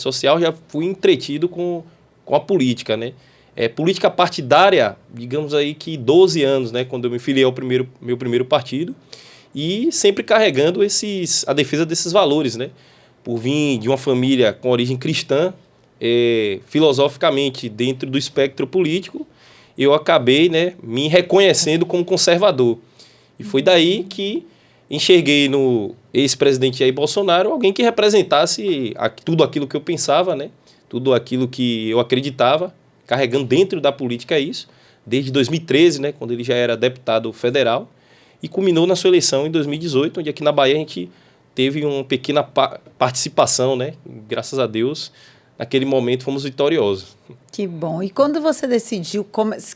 social, já fui entretido com a política, né? Política partidária, digamos aí que 12 anos, né? Quando eu me filiei ao meu primeiro partido, e sempre carregando a defesa desses valores, né? Por vir de uma família com origem cristã, filosoficamente dentro do espectro político, eu acabei, né, me reconhecendo como conservador. E foi daí que enxerguei no ex-presidente Jair Bolsonaro alguém que representasse tudo aquilo que eu pensava, né? Tudo aquilo que eu acreditava, carregando dentro da política isso, desde 2013, né? Quando ele já era deputado federal, e culminou na sua eleição em 2018, onde aqui na Bahia a gente teve uma pequena participação, né? Graças a Deus, naquele momento fomos vitoriosos. Que bom. E quando você decidiu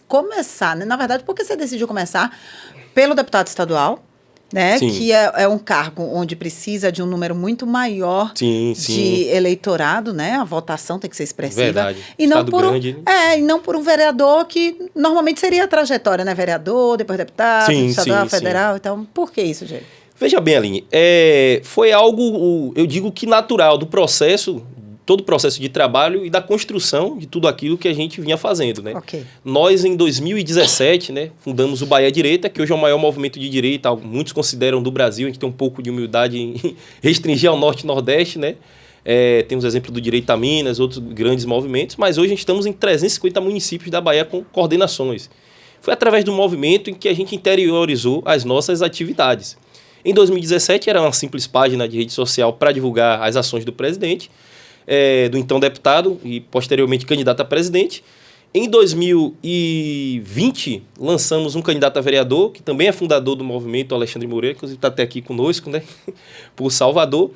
começar, né? Na verdade, por que você decidiu começar pelo deputado estadual, né? Sim. Que é um cargo onde precisa de um número muito maior de eleitorado, né? A votação tem que ser expressiva. Verdade. E não Estado por grande. e não por um vereador que normalmente seria a trajetória, né? Vereador, depois deputado, estadual, federal. Então, por que isso, gente? Veja bem, Aline, foi algo, eu digo que natural do processo, todo o processo de trabalho e da construção de tudo aquilo que a gente vinha fazendo, né? Okay. Nós, em 2017, né, fundamos o Bahia Direita, que hoje é o maior movimento de direita, muitos consideram do Brasil, a gente tem um pouco de humildade em restringir ao Norte e Nordeste, né? Temos exemplo do Direita Minas, outros grandes movimentos, mas hoje a gente estamos em 350 municípios da Bahia com coordenações. Foi através do movimento em que a gente interiorizou as nossas atividades. Em 2017, era uma simples página de rede social para divulgar as ações do presidente, do então deputado e posteriormente candidato a presidente. Em 2020, lançamos um candidato a vereador, que também é fundador do movimento, Alexandre Moreira, que está até aqui conosco, né, por Salvador.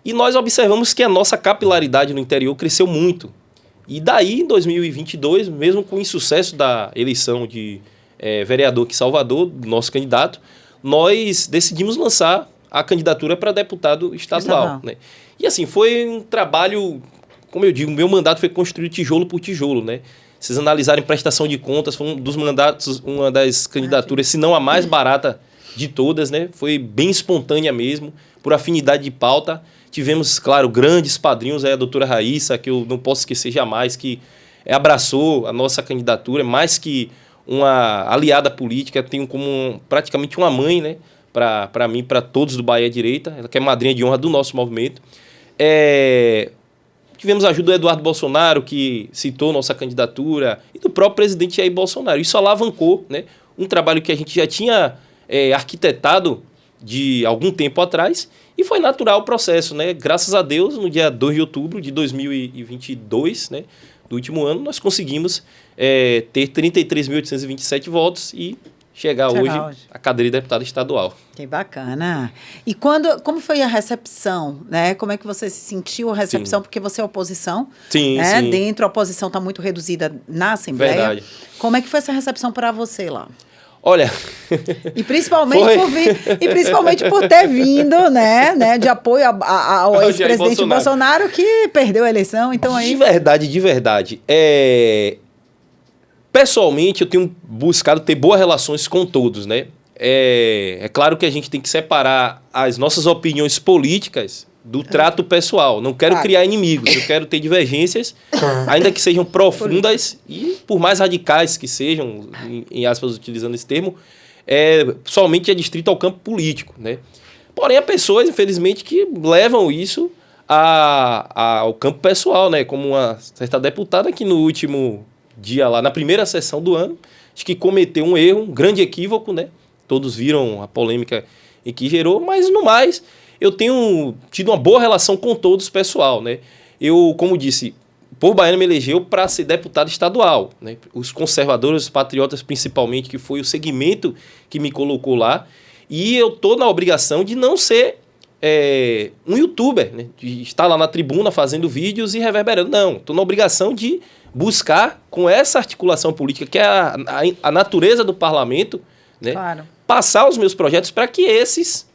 E nós observamos que a nossa capilaridade no interior cresceu muito. E daí, em 2022, mesmo com o insucesso da eleição de vereador aqui em Salvador, do nosso candidato, nós decidimos lançar a candidatura para deputado estadual. Né? E assim, foi um trabalho, como eu digo, o meu mandato foi construído tijolo por tijolo, né? Vocês analisarem prestação de contas, foi um dos mandatos, uma das candidaturas, se não a mais barata de todas, né? Foi bem espontânea mesmo, por afinidade de pauta. Tivemos, claro, grandes padrinhos, a doutora Raíssa, que eu não posso esquecer jamais, que abraçou a nossa candidatura, mais que uma aliada política, tenho como praticamente uma mãe, né? Para mim, para todos do Bahia Direita, ela que é madrinha de honra do nosso movimento. Tivemos a ajuda do Eduardo Bolsonaro, que citou nossa candidatura, e do próprio presidente Jair Bolsonaro. Isso alavancou, né, um trabalho que a gente já tinha arquitetado de algum tempo atrás, e foi natural o processo, né? Graças a Deus, no dia 2 de outubro de 2022, né, do último ano, nós conseguimos ter 33.827 votos e chegar hoje à cadeira de deputado estadual. Que bacana. E como foi a recepção, né? Como é que você se sentiu a recepção? Sim. Porque você é oposição, né? Sim. Dentro, a oposição está muito reduzida na Assembleia. Verdade. Como é que foi essa recepção para você lá? Olha... E principalmente por ter vindo, né, de apoio ao ex-presidente Bolsonaro, que perdeu a eleição. Então aí... De verdade. Pessoalmente, eu tenho buscado ter boas relações com todos, né? É claro que a gente tem que separar as nossas opiniões políticas do trato pessoal. Não quero criar inimigos, eu quero ter divergências, ainda que sejam profundas e por mais radicais que sejam, em aspas, utilizando esse termo, somente é distrito ao campo político, né? Porém, há pessoas, infelizmente, que levam isso ao campo pessoal, né? Como uma certa deputada que no último dia lá, na primeira sessão do ano, acho que cometeu um erro, um grande equívoco, né? Todos viram a polêmica em que gerou, mas no mais, eu tenho tido uma boa relação com todos, pessoal, né? Eu, como disse, o povo baiano me elegeu para ser deputado estadual, né? Os conservadores, os patriotas principalmente, que foi o segmento que me colocou lá, e eu tô na obrigação de não ser um youtuber, né? De estar lá na tribuna fazendo vídeos e reverberando. Não, tô na obrigação de buscar, com essa articulação política, que é a natureza do parlamento, né? Claro. Passar os meus projetos para que esses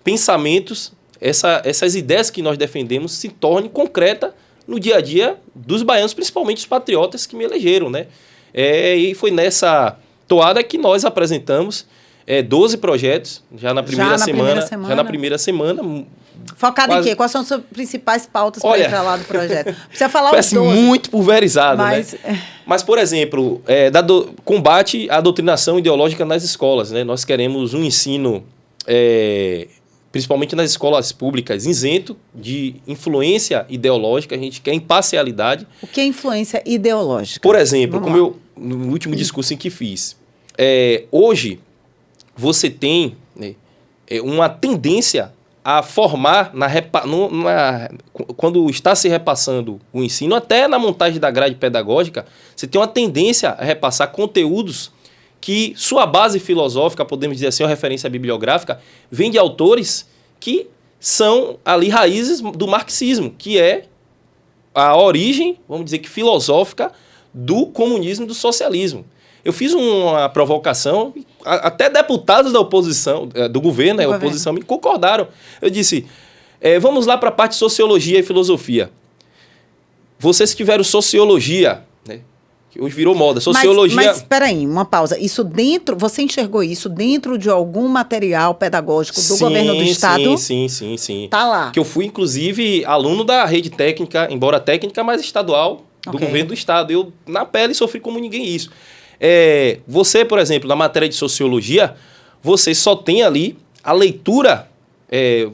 pensamentos, essas ideias que nós defendemos se tornem concretas no dia a dia dos baianos, principalmente os patriotas que me elegeram, né? E foi nessa toada que nós apresentamos 12 projetos já na primeira semana. Já na primeira semana. Focado em quê? Quais são as suas principais pautas para entrar lá do projeto? Precisa falar os 12. Muito pulverizado, mas, por exemplo, combate à doutrinação ideológica nas escolas, né? Nós queremos um ensino, principalmente nas escolas públicas, isento de influência ideológica. A gente quer imparcialidade. O que é influência ideológica? Por exemplo, no último discurso em que fiz, hoje você tem, né, uma tendência a formar, quando está se repassando o ensino, até na montagem da grade pedagógica, você tem uma tendência a repassar conteúdos que sua base filosófica, podemos dizer assim, uma referência bibliográfica, vem de autores que são ali raízes do marxismo, que é a origem, vamos dizer que filosófica, do comunismo e do socialismo. Eu fiz uma provocação, até deputados da oposição, do governo, a oposição, me concordaram. Eu disse, vamos lá para a parte de sociologia e filosofia. Vocês que tiveram sociologia, né, que hoje virou moda, sociologia... Mas espera aí, uma pausa. Isso você enxergou isso dentro de algum material pedagógico do governo do Estado? Sim. Tá lá. Que eu fui, inclusive, aluno da rede técnica, embora técnica, mas estadual, do governo do Estado. Eu, na pele, sofri como ninguém isso. Você, por exemplo, na matéria de sociologia, você só tem ali a leitura,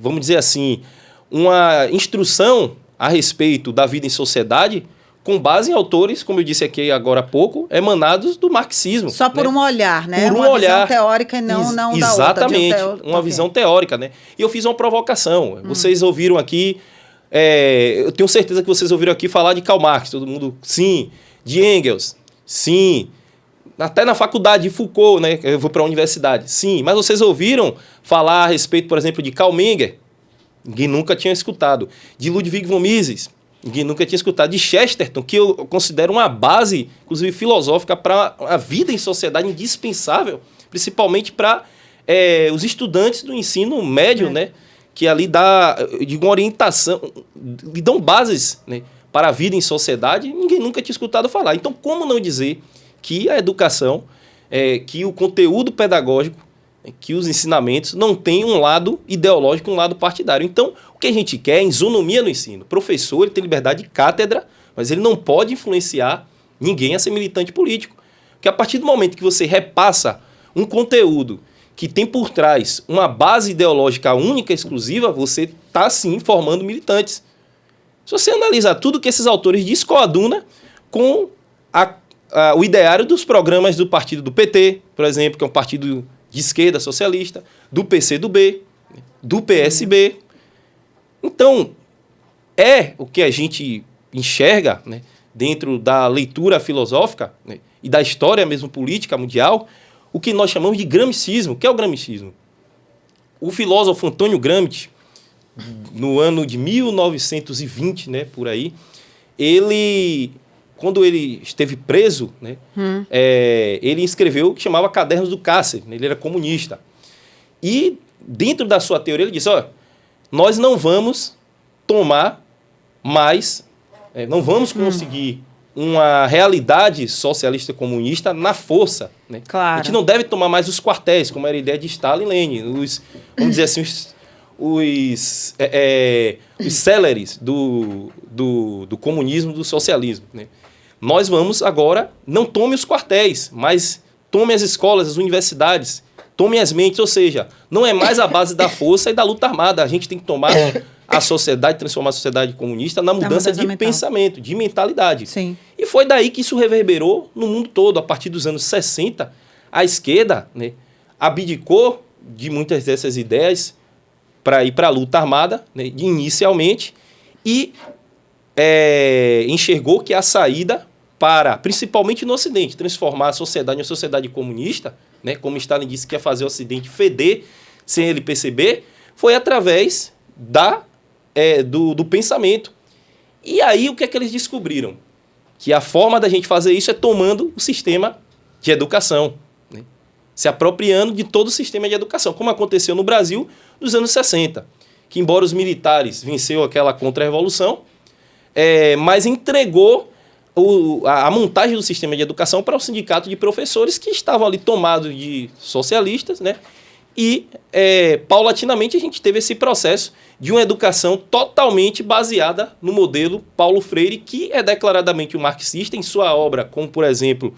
vamos dizer assim, uma instrução a respeito da vida em sociedade com base em autores, como eu disse aqui agora há pouco, emanados do marxismo. Só por um olhar, né? Por uma visão teórica e não da outra. Exatamente, uma visão teórica, né? E eu fiz uma provocação. Vocês ouviram aqui, eu tenho certeza que vocês ouviram aqui falar de Karl Marx, todo mundo, sim. De Engels, sim. Até na faculdade de Foucault, né? Eu vou para a universidade. Sim, mas vocês ouviram falar a respeito, por exemplo, de Karl Menger? Ninguém nunca tinha escutado. De Ludwig von Mises? Ninguém nunca tinha escutado. De Chesterton, que eu considero uma base, inclusive filosófica, para a vida em sociedade indispensável, principalmente para os estudantes do ensino médio, né? Que ali dá de uma orientação, lhe dão bases, né, para a vida em sociedade. Ninguém nunca tinha escutado falar. Então, como não dizer que a educação, que o conteúdo pedagógico, que os ensinamentos não tem um lado ideológico, um lado partidário. Então, o que a gente quer é isonomia no ensino. O professor, ele tem liberdade de cátedra, mas ele não pode influenciar ninguém a ser militante político. Porque a partir do momento que você repassa um conteúdo que tem por trás uma base ideológica única, exclusiva, você está, sim, formando militantes. Se você analisar tudo que esses autores diz, coaduna com o ideário dos programas do partido do PT, por exemplo, que é um partido de esquerda socialista, do PCdoB, do PSB. Então, o que a gente enxerga, né, dentro da leitura filosófica, né, e da história mesmo política mundial, o que nós chamamos de gramscismo. O que é o gramscismo? O filósofo Antônio Gramsci, no ano de 1920, né, por aí, quando ele esteve preso, né, ele escreveu o que chamava Cadernos do Cárcere, né, ele era comunista. E, dentro da sua teoria, ele disse, nós não vamos tomar mais, não vamos conseguir uma realidade socialista comunista na força. Né? Claro. A gente não deve tomar mais os quartéis, como era a ideia de Stalin e Lenin, vamos dizer assim, os céleres do comunismo, do socialismo. Né? Nós vamos agora, não tome os quartéis, mas tome as escolas, as universidades, tome as mentes, ou seja, não é mais a base da força e da luta armada. A gente tem que tomar a sociedade, transformar a sociedade comunista na mudança de pensamento, de mentalidade. Sim. E foi daí que isso reverberou no mundo todo. A partir dos anos 60, a esquerda, né, abdicou de muitas dessas ideias para ir para a luta armada, né, inicialmente, e enxergou que a saída para, principalmente no Ocidente, transformar a sociedade em uma sociedade comunista, né, como Stalin disse que ia fazer o Ocidente feder sem ele perceber, foi através do pensamento. E aí o que é que eles descobriram? Que a forma da gente fazer isso é tomando o sistema de educação, né, se apropriando de todo o sistema de educação, como aconteceu no Brasil nos anos 60, que embora os militares venceu aquela contra-revolução, mas entregou a montagem do sistema de educação para o sindicato de professores que estavam ali tomados de socialistas, né? E, paulatinamente, a gente teve esse processo de uma educação totalmente baseada no modelo Paulo Freire, que é declaradamente um marxista em sua obra, como, por exemplo,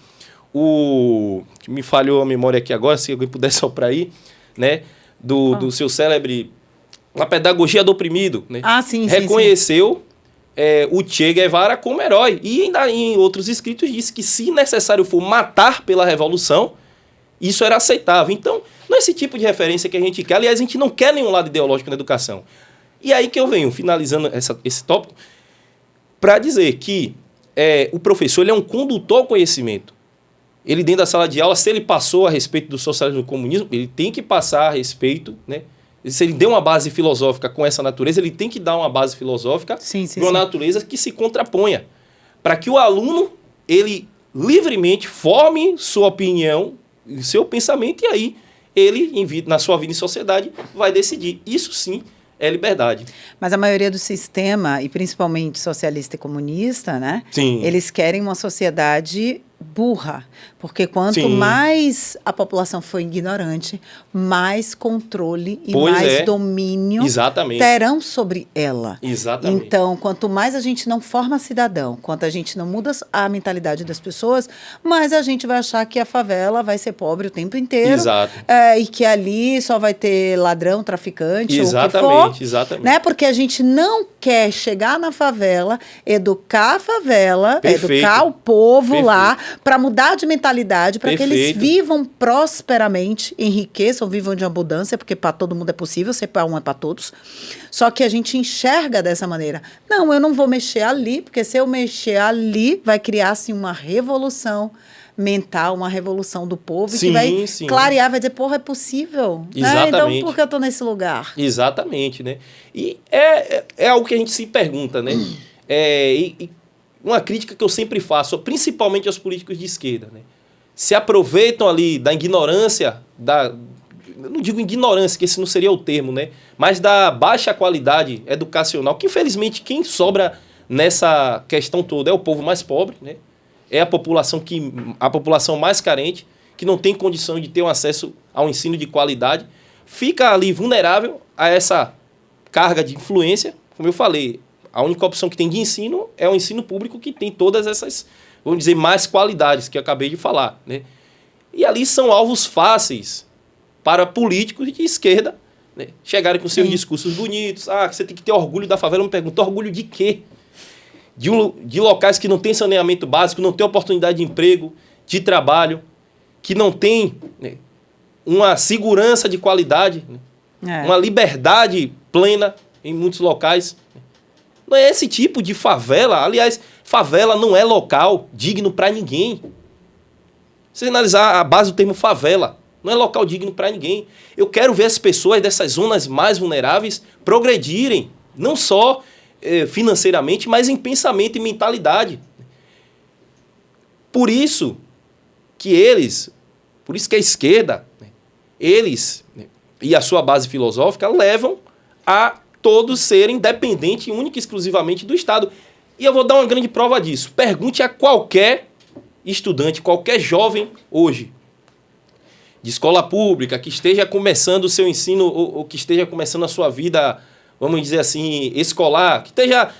que me falhou a memória aqui agora, se alguém puder soprar aí, né? Do seu célebre A Pedagogia do Oprimido, né? Sim, reconheceu o Che Guevara como herói. E ainda em outros escritos disse que, se necessário for matar pela revolução, isso era aceitável. Então, não é esse tipo de referência que a gente quer. Aliás, a gente não quer nenhum lado ideológico na educação. E aí que eu venho, finalizando esse tópico, para dizer que o professor ele é um condutor ao conhecimento. Ele, dentro da sala de aula, se ele passou a respeito do socialismo e do comunismo, ele tem que passar a respeito, né? Se ele deu uma base filosófica com essa natureza, ele tem que dar uma base filosófica de uma natureza que se contraponha. Para que o aluno, ele livremente forme sua opinião, seu pensamento, e aí ele, na sua vida em sociedade, vai decidir. Isso sim é liberdade. Mas a maioria do sistema, e principalmente socialista e comunista, né? Sim. Eles querem uma sociedade burra, porque quanto mais a população for ignorante, mais controle e mais domínio terão sobre ela. Exatamente. Então, quanto mais a gente não forma cidadão, quanto a gente não muda a mentalidade das pessoas, mais a gente vai achar que a favela vai ser pobre o tempo inteiro. Exato. E que ali só vai ter ladrão, traficante, exatamente, ou o que for. Exatamente. Né? Porque a gente não quer chegar na favela, educar a favela, educar o povo lá, para mudar de mentalidade, para que eles vivam prosperamente, enriqueçam, vivam de abundância, porque para todo mundo é possível, ser para um é para todos. Só que a gente enxerga dessa maneira. Não, eu não vou mexer ali, porque se eu mexer ali, vai criar-se uma revolução mental, uma revolução do povo, que vai clarear, vai dizer, porra, é possível. Exatamente. Né? Então, por que eu estou nesse lugar? Exatamente, né? E é algo que a gente se pergunta, né? Uma crítica que eu sempre faço, principalmente aos políticos de esquerda, né? Se aproveitam ali da ignorância, eu não digo ignorância, que esse não seria o termo, né? Mas da baixa qualidade educacional, que infelizmente quem sobra nessa questão toda é o povo mais pobre, né? É a população mais carente, que não tem condição de ter um acesso ao ensino de qualidade, fica ali vulnerável a essa carga de influência, como eu falei. A única opção que tem de ensino é o ensino público, que tem todas essas, vamos dizer, mais qualidades que eu acabei de falar, né? E ali são alvos fáceis para políticos de esquerda, né, chegarem com seus discursos bonitos. Você tem que ter orgulho da favela. Eu me pergunto, orgulho de quê? De locais que não tem saneamento básico, não tem oportunidade de emprego, de trabalho, que não tem, né, uma segurança de qualidade, né, uma liberdade plena em muitos locais. Não é esse tipo de favela. Aliás, favela não é local digno para ninguém. Se analisar a base do termo favela, não é local digno para ninguém. Eu quero ver as pessoas dessas zonas mais vulneráveis progredirem, não só financeiramente, mas em pensamento e mentalidade. Por isso que a esquerda, eles e a sua base filosófica levam a todos serem dependentes única e exclusivamente do Estado. E eu vou dar uma grande prova disso. Pergunte a qualquer estudante, qualquer jovem hoje, de escola pública, que esteja começando o seu ensino, ou que esteja começando a sua vida, vamos dizer assim, escolar, que esteja,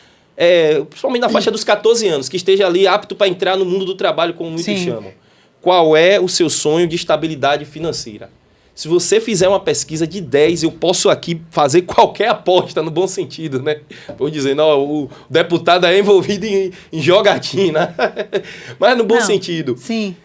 principalmente na faixa dos 14 anos, que esteja ali apto para entrar no mundo do trabalho, como muitos chamam. Qual é o seu sonho de estabilidade financeira? Se você fizer uma pesquisa de 10, eu posso aqui fazer qualquer aposta, no bom sentido, né? Vou dizer, não, o deputado é envolvido em jogatina, mas no bom sentido. Sim.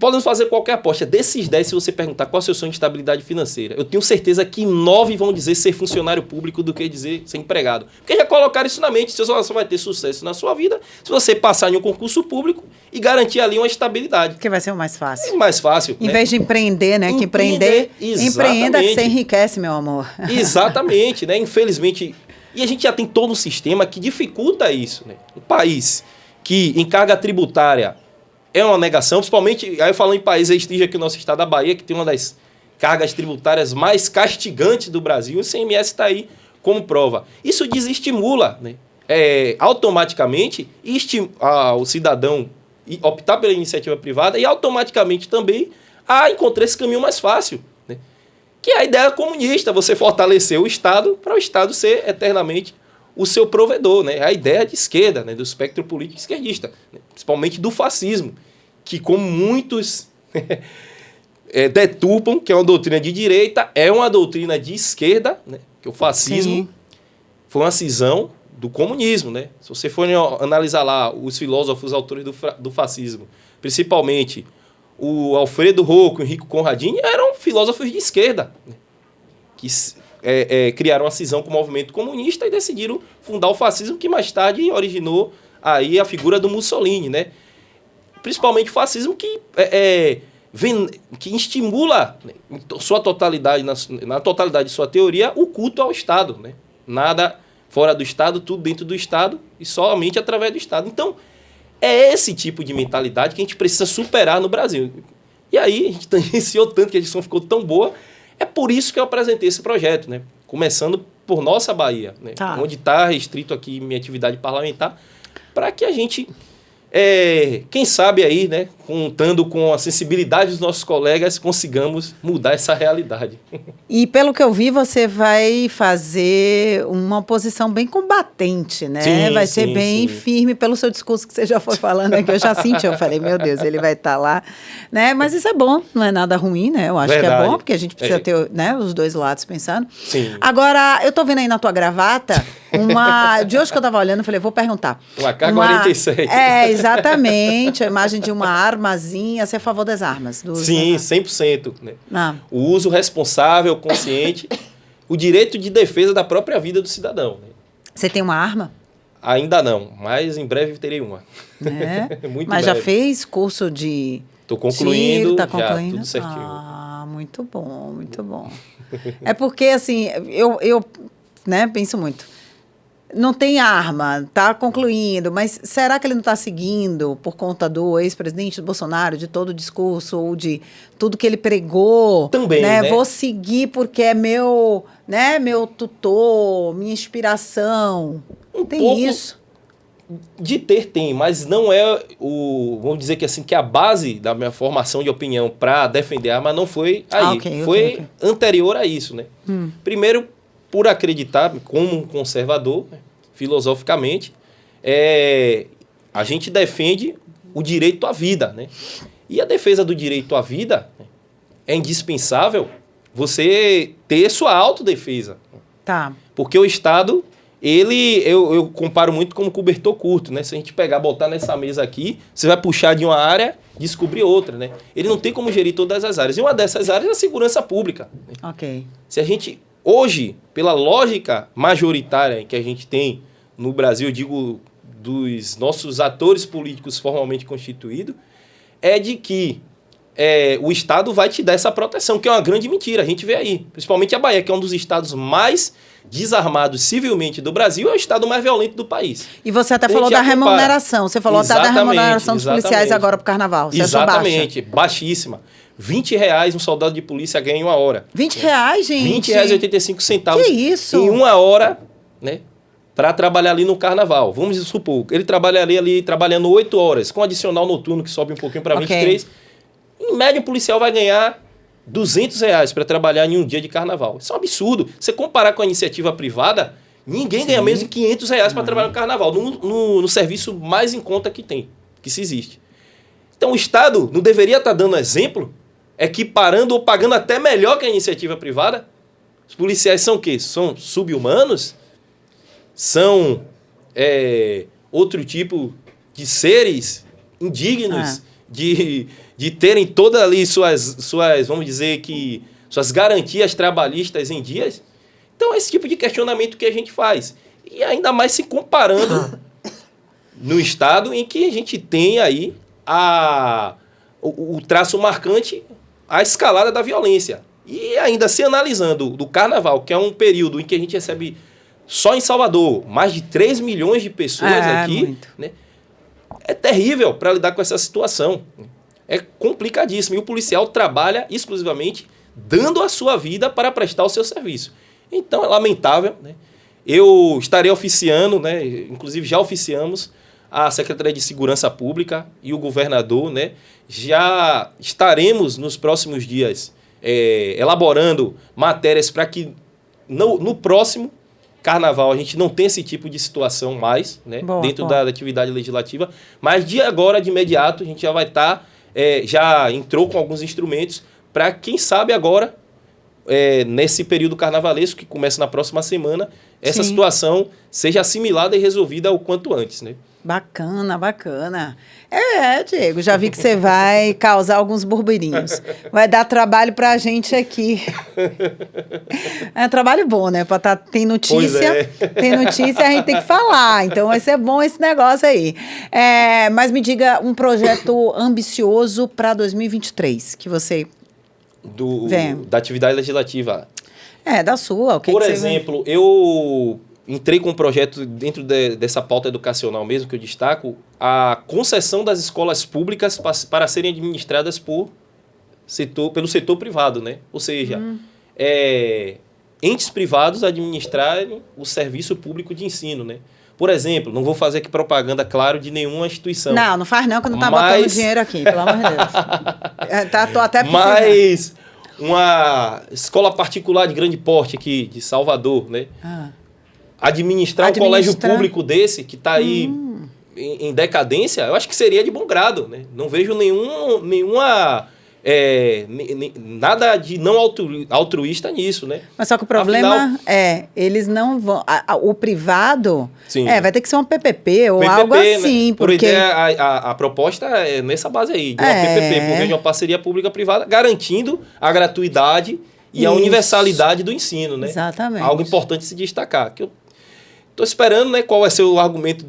Podemos fazer qualquer aposta. Desses 10, se você perguntar qual é o seu sonho de estabilidade financeira, eu tenho certeza que 9 vão dizer ser funcionário público do que dizer ser empregado. Porque já colocaram isso na mente, você só vai ter sucesso na sua vida se você passar em um concurso público e garantir ali uma estabilidade. Que vai ser o mais fácil. É mais fácil. Em vez de empreender, né? Que empreender, empreenda que você enriquece, meu amor. Exatamente, né? Infelizmente. E a gente já tem todo um sistema que dificulta isso, né? Um país que em carga tributária é uma negação, principalmente, aí falando em país, esteja aqui o nosso estado da Bahia, que tem uma das cargas tributárias mais castigantes do Brasil, o ICMS está aí como prova. Isso desestimula, né, automaticamente o cidadão optar pela iniciativa privada e automaticamente também encontrar esse caminho mais fácil, né? Que é a ideia comunista, você fortalecer o Estado para o Estado ser eternamente o seu provedor, né? A ideia de esquerda, né? Do espectro político esquerdista, né? Principalmente do fascismo, que como muitos deturpam, que é uma doutrina de direita, é uma doutrina de esquerda, né? Que o fascismo foi uma cisão do comunismo, né? Se você for analisar lá os filósofos autores do fascismo, principalmente o Alfredo Rocco e o Enrico Conradini, eram filósofos de esquerda, né? Que criaram uma cisão com o movimento comunista e decidiram fundar o fascismo, que mais tarde originou aí a figura do Mussolini, né? Principalmente o fascismo que estimula, né, em sua totalidade, na totalidade de sua teoria, o culto ao Estado, né? Nada fora do Estado, tudo dentro do Estado e somente através do Estado. Então, é esse tipo de mentalidade que a gente precisa superar no Brasil. E aí, a gente tangenciou tanto, que a discussão ficou tão boa, é por isso que eu apresentei esse projeto, né? Começando por nossa Bahia, né? Onde está restrito aqui minha atividade parlamentar, para que a gente, quem sabe aí, né, contando com a sensibilidade dos nossos colegas, consigamos mudar essa realidade. E pelo que eu vi, você vai fazer uma oposição bem combatente, né? Sim, vai ser bem firme pelo seu discurso que você já foi falando aqui. Eu já senti, eu falei, meu Deus, ele vai estar lá, né? Mas isso é bom, não é nada ruim, né? Eu acho que é bom, porque a gente precisa ter, né, os dois lados pensando. Sim. Agora, eu tô vendo aí na tua gravata de hoje que eu tava olhando, eu falei, vou perguntar. Uma K-47. Exatamente, a imagem de uma armazinha. Você é a favor das armas? Sim, 100%. Né? O uso responsável, consciente, o direito de defesa da própria vida do cidadão. Né? Você tem uma arma? Ainda não, mas em breve terei uma. Muito mas breve. Já fez curso de Estou concluindo, tá concluindo? Tudo certinho. Muito bom, muito bom. É porque, assim, eu né, penso muito. Não tem arma, tá concluindo, mas será que ele não está seguindo por conta do ex-presidente Bolsonaro, de todo o discurso, ou de tudo que ele pregou? Também, né? Vou seguir porque é meu tutor, minha inspiração. Tem isso? De tem, mas não é vamos dizer que assim, que a base da minha formação de opinião para defender a arma não foi aí. Foi anterior a isso, né? Primeiro, por acreditar, como um conservador, né, filosoficamente, a gente defende o direito à vida, né? E a defesa do direito à vida, né, é indispensável você ter sua autodefesa. Tá. Porque o Estado, eu comparo muito como cobertor curto, né? Se a gente botar nessa mesa aqui, você vai puxar de uma área, descobrir outra, né? Ele não tem como gerir todas as áreas. E uma dessas áreas é a segurança pública. Né? Ok. Se a gente... Hoje, pela lógica majoritária que a gente tem no Brasil, eu digo dos nossos atores políticos formalmente constituídos, é de que o Estado vai te dar essa proteção, que é uma grande mentira. A gente vê aí, principalmente a Bahia, que é um dos estados mais desarmados civilmente do Brasil, é o estado mais violento do país. E você até falou da remuneração. Você falou até da remuneração dos policiais agora para o Carnaval. Você exatamente, baixíssima. R$20 um soldado de polícia ganha em 1 hora. R$20, gente? R$20,85. Que isso? Em 1 hora, né? Para trabalhar ali no Carnaval. Vamos supor, ele trabalha ali trabalhando 8 horas, com adicional noturno que sobe um pouquinho para 23. Em média, o policial vai ganhar R$200 para trabalhar em um dia de Carnaval. Isso é um absurdo. Você comparar com a iniciativa privada, ninguém ganha menos de R$500 para trabalhar no Carnaval, no serviço mais em conta que se existe. Então, o Estado não deveria estar dando exemplo, equiparando ou pagando até melhor que a iniciativa privada? Os policiais são o quê? São sub-humanos? São outro tipo de seres indignos de terem todas ali suas, vamos dizer que, suas garantias trabalhistas em dias? Então, é esse tipo de questionamento que a gente faz. E ainda mais se comparando no estado em que a gente tem aí o traço marcante, a escalada da violência. E ainda se analisando do Carnaval, que é um período em que a gente recebe, só em Salvador, mais de 3 milhões de pessoas aqui, né? É terrível para lidar com essa situação. É complicadíssimo. E o policial trabalha exclusivamente dando a sua vida para prestar o seu serviço. Então, é lamentável, né? eu estarei oficiando, né? Inclusive já oficiamos a Secretaria de Segurança Pública e o governador, né? Já estaremos nos próximos dias elaborando matérias para que no próximo Carnaval a gente não tenha esse tipo de situação mais, né? Dentro da atividade legislativa, mas de agora, de imediato, a gente já vai estar, já entrou com alguns instrumentos para, quem sabe agora, nesse período carnavalesco, que começa na próxima semana, essa situação seja assimilada e resolvida o quanto antes, né? Bacana, bacana. Diego, já vi que você vai causar alguns burburinhos. Vai dar trabalho pra gente aqui. É trabalho bom, né? Tem notícia, tem notícia, a gente tem que falar. Então vai ser bom esse negócio aí. Mas me diga um projeto ambicioso para 2023, que você... Da atividade legislativa. Da sua. Por exemplo, eu entrei com um projeto dentro dessa pauta educacional mesmo, que eu destaco, a concessão das escolas públicas para serem administradas pelo setor privado, né? Ou seja, entes privados administrarem o serviço público de ensino, né? Por exemplo, não vou fazer aqui propaganda, claro, de nenhuma instituição. Não faz não, que não tá botando dinheiro aqui, pelo amor de Deus. Tô até precisando. Mas uma escola particular de grande porte aqui, de Salvador, né? Administrar um colégio público desse, que está aí em decadência, eu acho que seria de bom grado, né? Não vejo nenhuma... nada de não altruísta nisso, né? Mas só que o problema eles não vão... o privado vai ter que ser um PPP ou algo assim. Né? Por ideia, a proposta é nessa base aí, de uma PPP, por meio de uma parceria pública-privada, garantindo a gratuidade e a universalidade do ensino, né? Exatamente. Algo importante se destacar. Que eu estou esperando, né, qual vai ser o argumento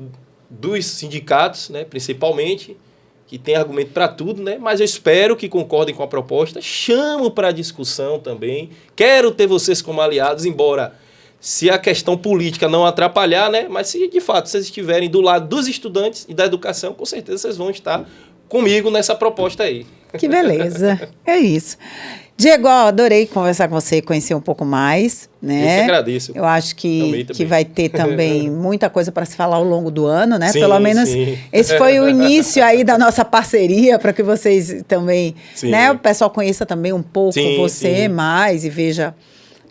dos sindicatos, né, principalmente, que tem argumento para tudo, né? Mas eu espero que concordem com a proposta. Chamo para discussão também. Quero ter vocês como aliados, embora se a questão política não atrapalhar, né? Mas se de fato vocês estiverem do lado dos estudantes e da educação, com certeza vocês vão estar comigo nessa proposta aí. Que beleza. É isso. Diego, adorei conversar com você, conhecer um pouco mais, né? Eu que agradeço. Eu acho que vai ter também muita coisa para se falar ao longo do ano, né? Sim, pelo menos esse foi o início aí da nossa parceria, para que vocês também, né? O pessoal conheça também um pouco você mais e veja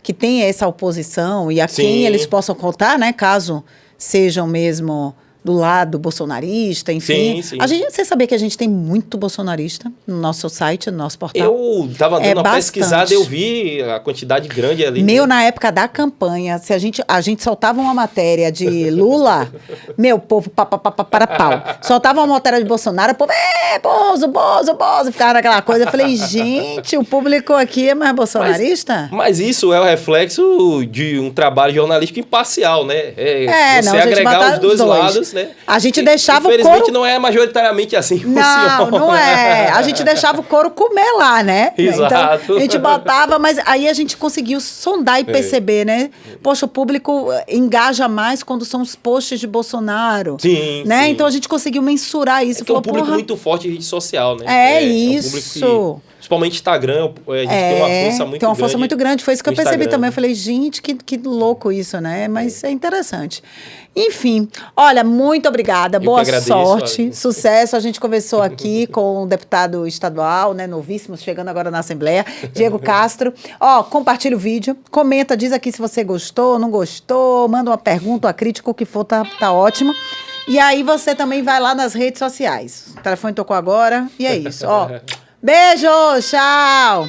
que tem essa oposição e a quem eles possam contar, né? Caso sejam mesmo do lado bolsonarista, enfim. Você sabia que a gente tem muito bolsonarista no nosso site, no nosso portal? Eu estava dando uma pesquisada, eu vi a quantidade grande ali. Na época da campanha, se a gente soltava uma matéria de Lula, meu povo, para pau. Soltava uma matéria de Bolsonaro, o povo, Bozo, ficava naquela coisa. Eu falei, gente, o público aqui é mais bolsonarista? Mas isso é o reflexo de um trabalho jornalístico imparcial, né? Você agregar os dois lados, né? A gente deixava o couro... Infelizmente não é majoritariamente assim que funciona. Não é. A gente deixava o couro comer lá, né? Exato. Então, a gente botava, mas aí a gente conseguiu sondar e perceber, né? Poxa, o público engaja mais quando são os posts de Bolsonaro. Né? Então a gente conseguiu mensurar isso. É um público muito forte em rede social, né? Isso. É um principalmente Instagram, a gente tem uma força muito grande. Tem uma força muito grande. Foi isso que eu percebi também. Eu falei, gente, que louco isso, né? Mas é interessante. Enfim, olha, muito obrigada. Boa sorte, sucesso. A gente conversou aqui com o deputado estadual, né, novíssimo, chegando agora na Assembleia, Diego Castro. Compartilha o vídeo, comenta, diz aqui se você gostou, não gostou, manda uma pergunta, uma crítica, o que for, tá ótimo. E aí você também vai lá nas redes sociais. O telefone tocou agora e é isso. Beijo, tchau!